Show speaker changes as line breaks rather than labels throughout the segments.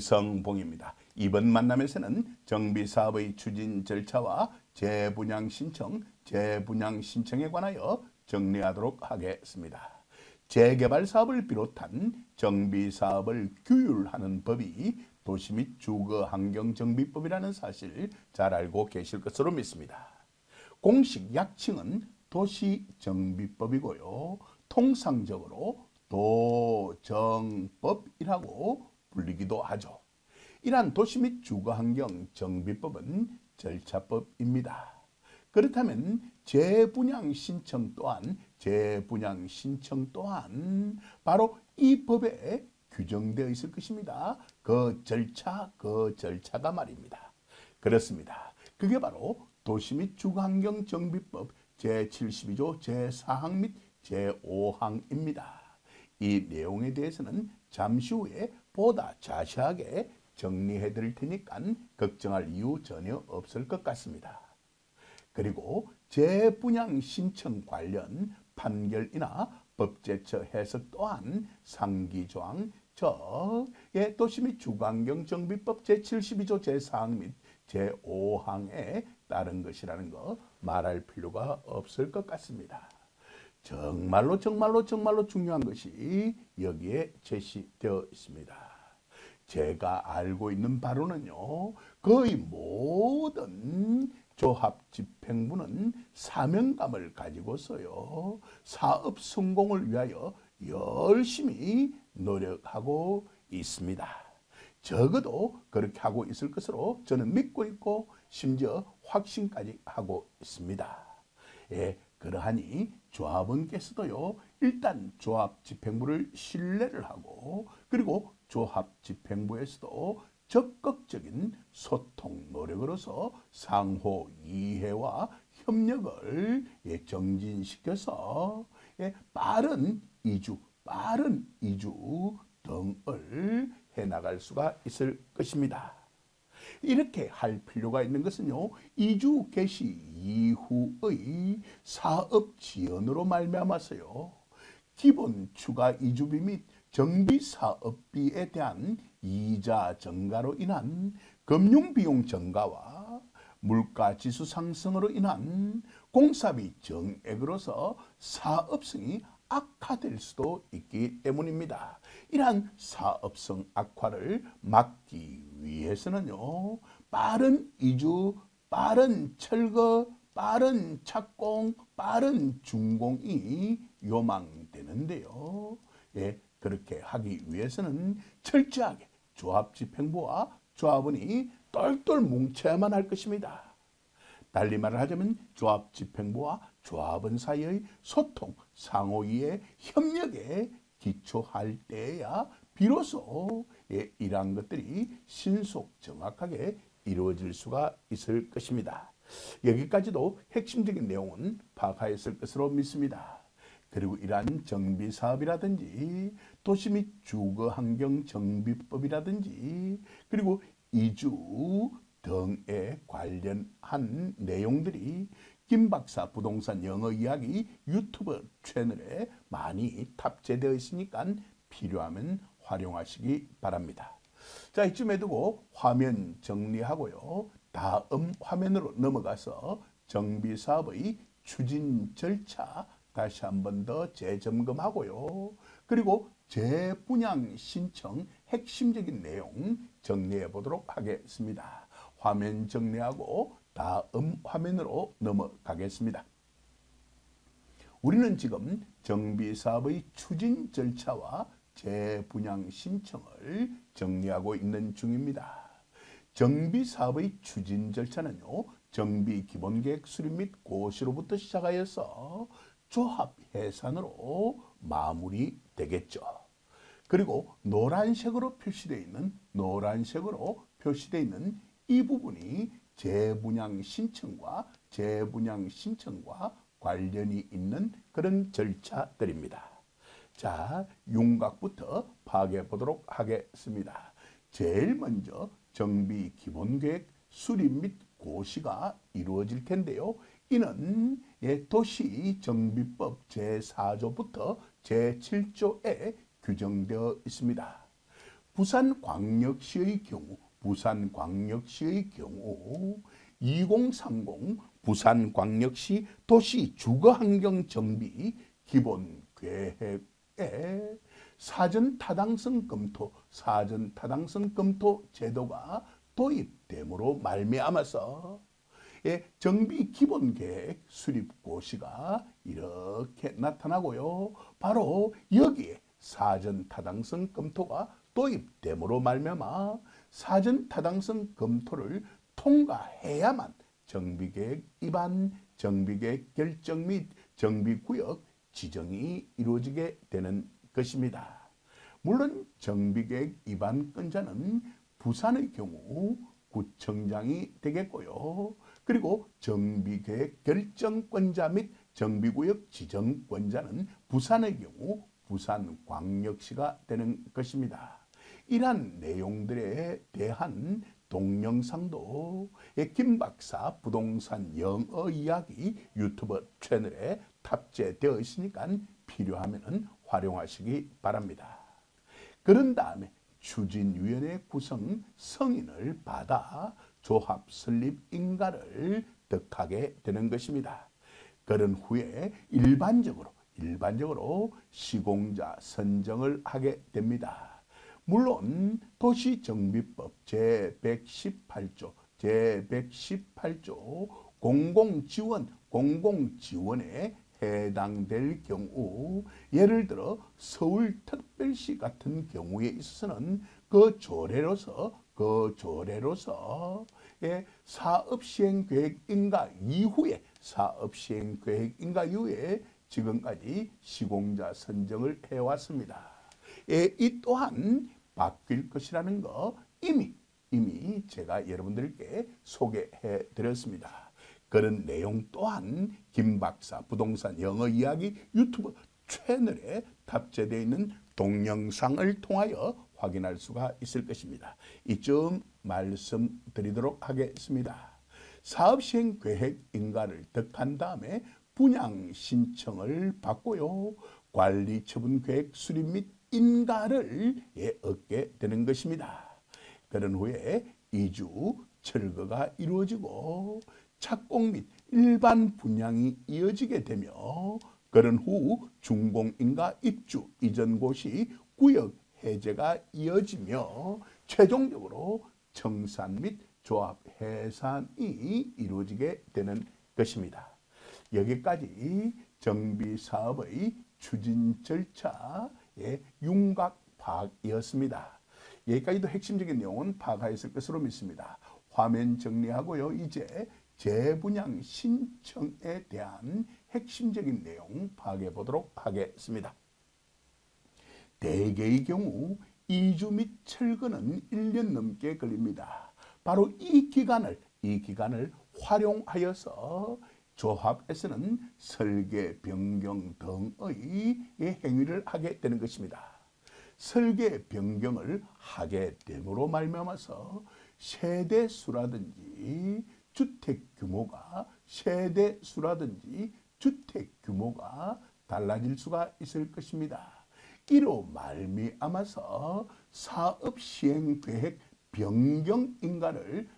김성봉입니다. 이번 만남에서는 정비사업의 추진 절차와 재분양 신청에 관하여 정리하도록 하겠습니다. 재개발 사업을 비롯한 정비사업을 규율하는 법이 도시 및 주거환경정비법이라는 사실 잘 알고 계실 것으로 믿습니다. 공식 약칭은 도시정비법이고요. 통상적으로 도정법이라고 불리기도 하죠. 이러한 도시 및 주거환경 정비법은 절차법입니다. 그렇다면 재분양 신청 또한 바로 이 법에 규정되어 있을 것입니다. 그 절차가 말입니다. 그렇습니다. 그게 바로 도시 및 주거환경 정비법 제72조 제4항 및 제5항입니다. 이 내용에 대해서는 잠시 후에 보다 자세하게 정리해 드릴 테니까 걱정할 이유 전혀 없을 것 같습니다. 그리고 재분양 신청 관련 판결이나 법제처 해석 또한 상기조항 도시 및 주거환경 정비법 제72조 제4항 및 제5항에 따른 것이라는 거 말할 필요가 없을 것 같습니다. 정말로 중요한 것이 여기에 제시되어 있습니다. 제가 알고 있는 바로는요, 거의 모든 조합집행부는 사명감을 가지고서요, 사업 성공을 위하여 열심히 노력하고 있습니다. 적어도 그렇게 하고 있을 것으로 저는 믿고 있고 심지어 확신까지 하고 있습니다. 예, 그러하니 조합원께서도요, 일단 조합집행부를 신뢰를 하고 그리고 조합집행부에서도 적극적인 소통 노력으로서 상호 이해와 협력을 정진시켜서 빠른 이주 등을 해나갈 수가 있을 것입니다. 이렇게 할 필요가 있는 것은요, 이주 개시 이후의 사업 지연으로 말미암아서요, 기본 추가 이주비 및 정비 사업비에 대한 이자 증가로 인한 금융비용 증가와 물가 지수 상승으로 인한 공사비 정액으로서 사업성이 악화될 수도 있기 때문입니다. 이러한 사업성 악화를 막기 위해서는요, 빠른 이주, 빠른 철거, 빠른 착공, 빠른 준공이 요망되는데요. 예, 그렇게 하기 위해서는 철저하게 조합집행부와 조합원이 똘똘 뭉쳐야만 할 것입니다. 달리 말을 하자면 조합집행부와 조합원 사이의 소통, 상호이해, 협력에 기초할 때야 비로소 이러한 것들이 신속 정확하게 이루어질 수가 있을 것입니다. 여기까지도 핵심적인 내용은 파악하였을 것으로 믿습니다. 그리고 이러한 정비사업이라든지 도시 및 주거환경정비법이라든지 그리고 이주 등에 관련한 내용들이 김박사 부동산 영어 이야기 유튜브 채널에 많이 탑재되어 있으니까 필요하면 활용하시기 바랍니다. 자, 이쯤에 두고 화면 정리하고요. 다음 화면으로 넘어가서 정비사업의 추진 절차 다시 한 번 더 재점검하고요. 그리고 재분양 신청 핵심적인 내용 정리해 보도록 하겠습니다. 화면 정리하고 다음 화면으로 넘어가겠습니다. 우리는 지금 정비사업의 추진 절차와 재분양 신청을 정리하고 있는 중입니다. 정비사업의 추진 절차는요, 정비기본계획 수립 및 고시로부터 시작하여서 조합 해산으로 마무리되겠죠. 그리고 노란색으로 표시되어 있는 이 부분이 재분양 신청과 관련이 있는 그런 절차들입니다. 자, 윤곽부터 파악해 보도록 하겠습니다. 제일 먼저 정비 기본계획 수립 및 고시가 이루어질 텐데요. 이는 도시정비법 제4조부터 제7조에 규정되어 있습니다. 부산광역시의 경우 2030 부산광역시 도시 주거환경정비 기본계획에 사전타당성 검토 제도가 도입됨으로 말미암아서 정비 기본계획 수립 고시가 이렇게 나타나고요. 바로 여기에 사전타당성 검토가 도입됨으로 말미암아 사전타당성 검토를 통과해야만 정비계획 입안, 정비계획 결정 및 정비구역 지정이 이루어지게 되는 것입니다. 물론 정비계획 입안권자는 부산의 경우 구청장이 되겠고요. 그리고 정비계획 결정권자 및 정비구역 지정권자는 부산의 경우 부산광역시가 되는 것입니다. 이러한 내용들에 대한 동영상도 김박사 부동산 영어 이야기 유튜브 채널에 탑재되어 있으니까 필요하면 활용하시기 바랍니다. 그런 다음에 추진위원회 구성 승인을 받아 조합 설립 인가를 득하게 되는 것입니다. 그런 후에 일반적으로 시공자 선정을 하게 됩니다. 물론 도시정비법 제118조 공공지원에 해당될 경우 예를 들어 서울특별시 같은 경우에 있어서는 그 조례로서 사업시행계획 인가 이후에 지금까지 시공자 선정을 해왔습니다. 이 또한 바뀔 것이라는 거 이미 제가 여러분들께 소개해 드렸습니다. 그런 내용 또한 김박사 부동산 영어 이야기 유튜브 채널에 탑재되어 있는 동영상을 통하여 확인할 수가 있을 것입니다. 이점 말씀드리도록 하겠습니다. 사업시행계획 인가를 득한 다음에 분양 신청을 받고요. 관리처분계획 수립 및 인가를 얻게 되는 것입니다. 그런 후에 이주 철거가 이루어지고 착공 및 일반 분양이 이어지게 되며 그런 후 준공인가 입주 이전 고시 구역 해제가 이어지며 최종적으로 청산 및 조합 해산이 이루어지게 되는 것입니다. 여기까지 정비사업의 추진 절차의 윤곽 파악이었습니다. 여기까지도 핵심적인 내용은 파악하였을 것으로 믿습니다. 화면 정리하고요. 이제 재분양 신청에 대한 핵심적인 내용 파악해 보도록 하겠습니다. 대개의 경우 이주 및 철거는 1년 넘게 걸립니다. 바로 이 기간을 활용하여서 조합에서는 설계 변경 등의 행위를 하게 되는 것입니다. 설계 변경을 하게 됨으로 말미암아서 세대수라든지 주택 규모가 달라질 수가 있을 것입니다. 이로 말미암아서 사업시행계획 변경 인가를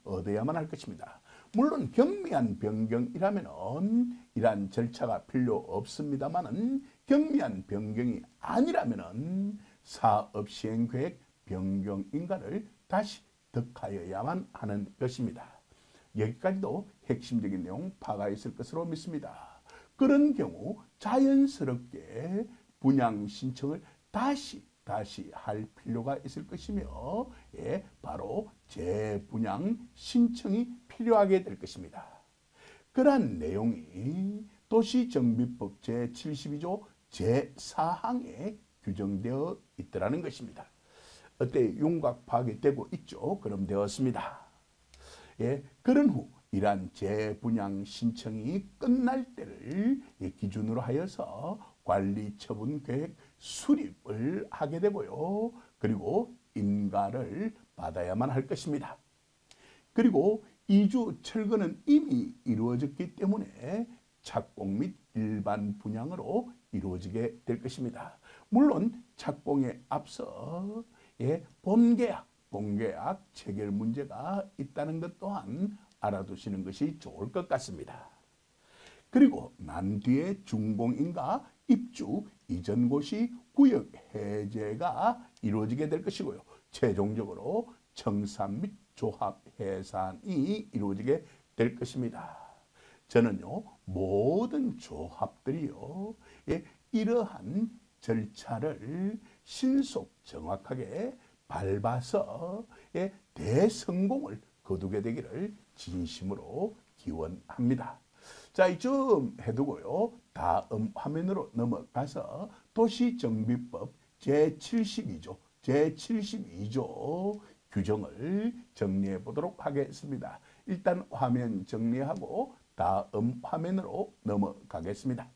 얻어야만 할 것입니다. 물론 경미한 변경이라면 이러한 절차가 필요 없습니다만 경미한 변경이 아니라면 사업시행계획 변경 인가를 다시 득하여야만 하는 것입니다. 여기까지도 핵심적인 내용 파악하였을 것으로 믿습니다. 그런 경우 자연스럽게 분양 신청을 다시 할 필요가 있을 것이며 바로 재분양 신청이 필요하게 될 것입니다. 그러한 내용이 도시정비법 제72조 제4항에 규정되어 있더라는 것입니다. 어때 윤곽 파악이 되고 있죠? 그럼 되었습니다. 그런 후 이러한 재분양 신청이 끝날 때를 기준으로 하여서 관리처분계획 수립을 하게 되고요. 그리고 인가를 받아야만 할 것입니다. 그리고 이주 철거는 이미 이루어졌기 때문에 착공 및 일반 분양으로 이루어지게 될 것입니다. 물론 착공에 앞서 본계약, 공계약 체결 문제가 있다는 것 또한 알아두시는 것이 좋을 것 같습니다. 그리고 난 뒤에 준공인가 입주 이전 고시 구역 해제가 이루어지게 될 것이고요. 최종적으로 청산 및 조합 해산이 이루어지게 될 것입니다. 저는요, 모든 조합들이요, 이러한 절차를 신속 정확하게 밟아서 대성공을 거두게 되기를 진심으로 기원합니다. 자, 이쯤 해두고요. 다음 화면으로 넘어가서 도시정비법 제72조 규정을 정리해 보도록 하겠습니다. 일단 화면 정리하고 다음 화면으로 넘어가겠습니다.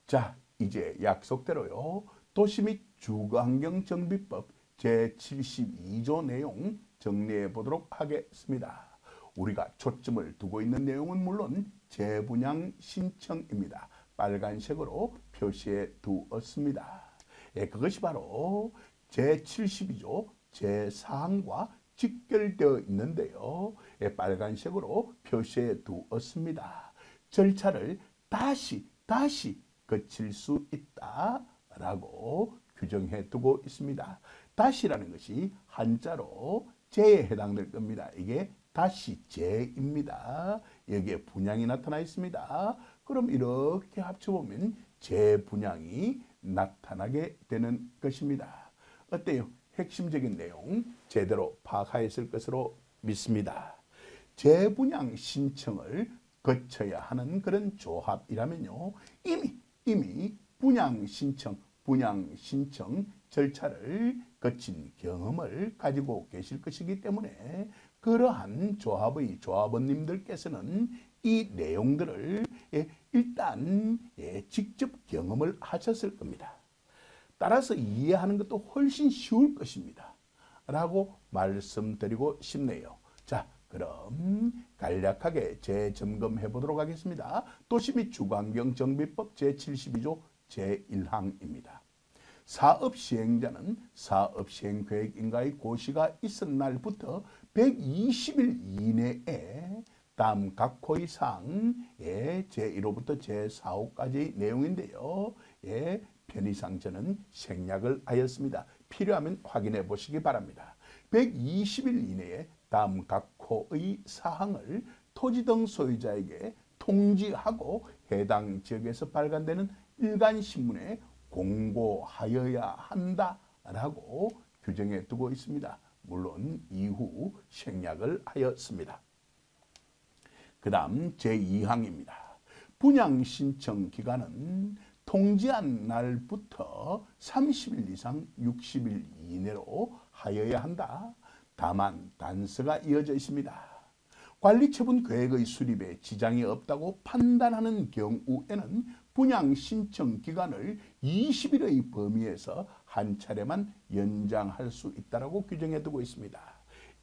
자, 이제 약속대로요. 도시 및 주거환경정비법 제72조 내용 정리해 보도록 하겠습니다. 우리가 초점을 두고 있는 내용은 물론 재분양 신청입니다. 빨간색으로 표시해 두었습니다. 그것이 바로 제72조 제4항과 직결되어 있는데요. 빨간색으로 표시해 두었습니다. 절차를 다시 거칠 수 있다라고 규정해 두고 있습니다. 다시라는 것이 한자로 제에 해당될 겁니다. 이게 다시 제입니다. 여기에 분양이 나타나 있습니다. 그럼 이렇게 합쳐보면 재분양이 나타나게 되는 것입니다. 어때요? 핵심적인 내용 제대로 파악하였을 것으로 믿습니다. 재분양 신청을 거쳐야 하는 그런 조합이라면요. 이미 분양 신청 절차를 거친 경험을 가지고 계실 것이기 때문에 그러한 조합원님들께서는 이 내용들을 일단 직접 경험을 하셨을 겁니다. 따라서 이해하는 것도 훨씬 쉬울 것입니다. 라고 말씀드리고 싶네요. 자, 그럼 간략하게 재점검해 보도록 하겠습니다. 도시 및 주거환경정비법 제72조 제1항입니다. 사업 시행자는 사업 시행 계획 인가의 고시가 있은 날부터 120일 이내에 다음 각 호의 사항의 제1호부터 제4호까지의 내용인데요. 편의상 저는 생략을 하였습니다. 필요하면 확인해 보시기 바랍니다. 120일 이내에 다음 각 호의 사항을 토지 등 소유자에게 통지하고 해당 지역에서 발간되는 일간신문에 공고하여야 한다라고 규정해 두고 있습니다. 물론 이후 생략을 하였습니다. 그 다음 제2항입니다. 분양신청 기간은 통지한 날부터 30일 이상 60일 이내로 하여야 한다. 다만 단서가 이어져 있습니다. 관리처분 계획의 수립에 지장이 없다고 판단하는 경우에는 분양 신청 기간을 20일의 범위에서 한 차례만 연장할 수 있다고 규정해 두고 있습니다.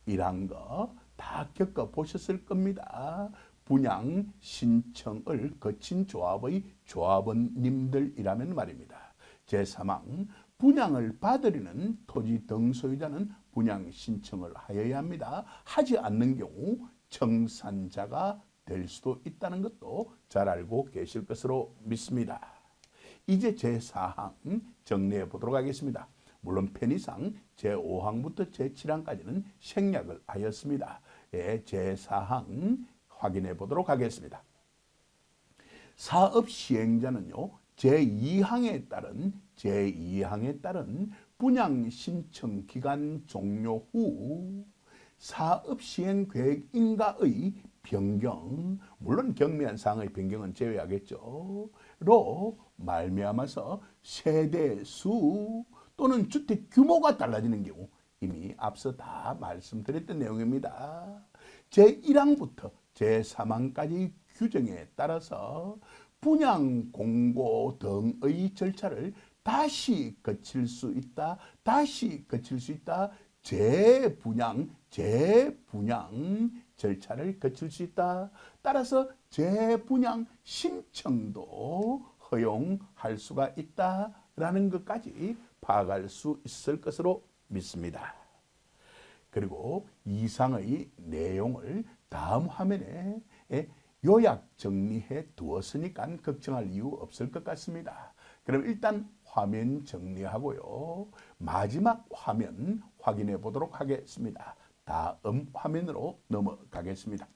이러한 거 다 겪어보셨을 겁니다. 분양 신청을 거친 조합의 조합원님들이라면 말입니다. 제3항 분양을 받으려는 토지 등 소유자는 분양 신청을 하여야 합니다. 하지 않는 경우 청산자가 될 수도 있다는 것도 잘 알고 계실 것으로 믿습니다. 이제 제4항 정리해 보도록 하겠습니다. 물론 편의상 제5항부터 제7항까지는 생략을 하였습니다. 제4항 확인해 보도록 하겠습니다. 사업 시행자는요. 제2항에 따른 분양 신청 기간 종료 후 사업 시행 계획 인가의 변경, 물론 경미한 사항의 변경은 제외하겠죠. 로 말미암아서 세대 수 또는 주택 규모가 달라지는 경우 이미 앞서 다 말씀드렸던 내용입니다. 제1항부터 제3항까지 규정에 따라서 분양 공고 등의 절차를 다시 거칠 수 있다. 재분양 절차를 거칠 수 있다. 따라서 재분양 신청도 허용할 수가 있다라는 것까지 파악할 수 있을 것으로 믿습니다. 그리고 이상의 내용을 다음 화면에 요약 정리해 두었으니까 걱정할 이유 없을 것 같습니다. 그럼 일단 화면 정리하고요. 마지막 화면 확인해 보도록 하겠습니다. 다음 화면으로 넘어가겠습니다.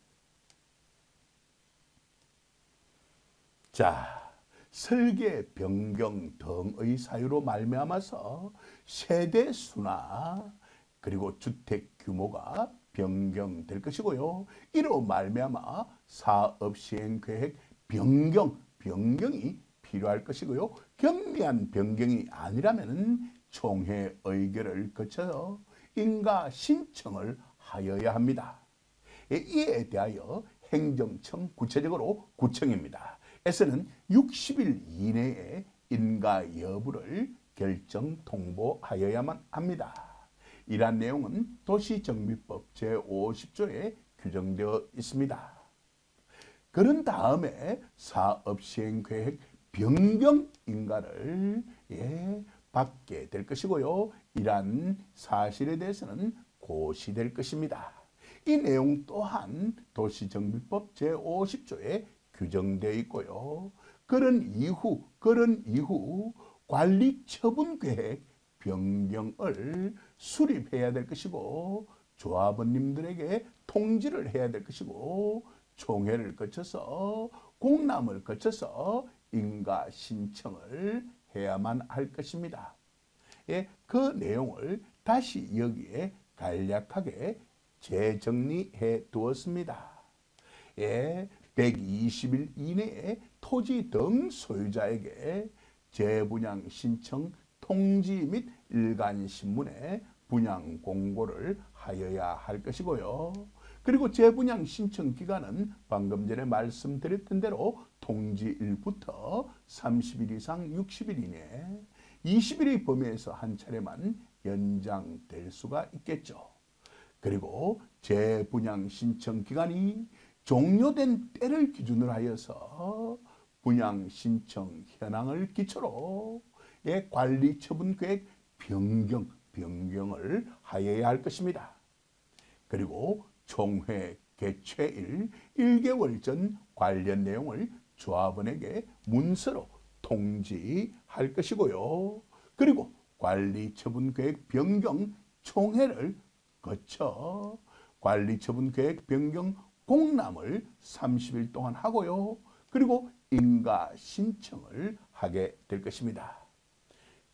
자, 설계 변경 등의 사유로 말미암아서 세대수나 그리고 주택 규모가 변경될 것이고요. 이로 말미암아 사업시행계획 변경이 필요할 것이고요. 경미한 변경이 아니라면 총회 의결을 거쳐 인가 신청을 하여야 합니다. 이에 대하여 행정청, 구체적으로 구청입니다. 에서는 60일 이내에 인가 여부를 결정 통보하여야만 합니다. 이러한 내용은 도시정비법 제50조에 규정되어 있습니다. 그런 다음에 사업시행계획 변경 인가를 받게 될 것이고요. 이러한 사실에 대해서는 고시될 것입니다. 이 내용 또한 도시정비법 제50조에 규정되어 있고요. 그런 이후 관리처분계획 변경을 수립해야 될 것이고 조합원님들에게 통지를 해야 될 것이고 총회를 거쳐서 공람을 거쳐서 인가 신청을 해야만 할 것입니다. 그 내용을 다시 여기에 간략하게 재정리해 두었습니다. 120일 이내에 토지 등 소유자에게 재분양 신청 통지 및 일간신문에 분양 공고를 하여야 할 것이고요. 그리고 재분양 신청 기간은 방금 전에 말씀드렸던 대로 통지일부터 30일 이상 60일 이내 20일의 범위에서 한 차례만 연장될 수가 있겠죠. 그리고 재분양 신청 기간이 종료된 때를 기준으로 하여서 분양 신청 현황을 기초로 관리처분계획 변경을 하여야 할 것입니다. 그리고 총회 개최일 1개월 전 관련 내용을 조합원에게 문서로 통지할 것이고요. 그리고 관리처분계획 변경 총회를 거쳐 관리처분계획 변경 공람을 30일 동안 하고요. 그리고 인가 신청을 하게 될 것입니다.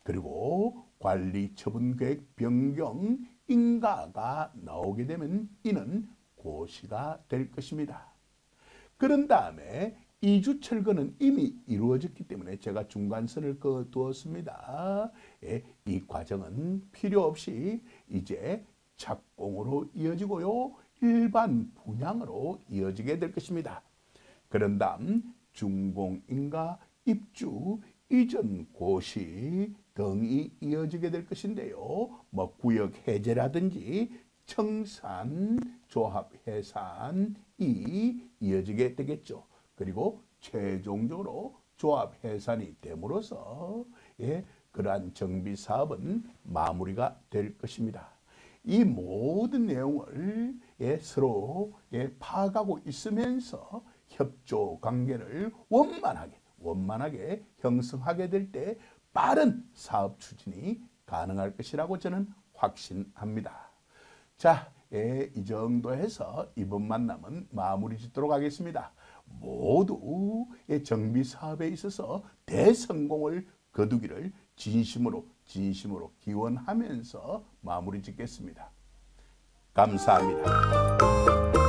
그리고 관리처분계획 변경 인가가 나오게 되면 이는 고시가 될 것입니다. 그런 다음에 이주 철거는 이미 이루어졌기 때문에 제가 중간선을 그어두었습니다. 이 과정은 필요 없이 이제 착공으로 이어지고요. 일반 분양으로 이어지게 될 것입니다. 그런 다음 준공인가, 입주, 이전 고시 등이 이어지게 될 것인데요. 구역 해제라든지 청산, 조합 해산이 이어지게 되겠죠. 그리고 최종적으로 조합 해산이 됨으로써 그러한 정비 사업은 마무리가 될 것입니다. 이 모든 내용을 서로 파악하고 있으면서 협조 관계를 원만하게 형성하게 될 때 빠른 사업 추진이 가능할 것이라고 저는 확신합니다. 자, 이 정도 해서 이번 만남은 마무리 짓도록 하겠습니다. 모두 정비 사업에 있어서 대성공을 거두기를 진심으로 기원하면서 마무리 짓겠습니다. 감사합니다.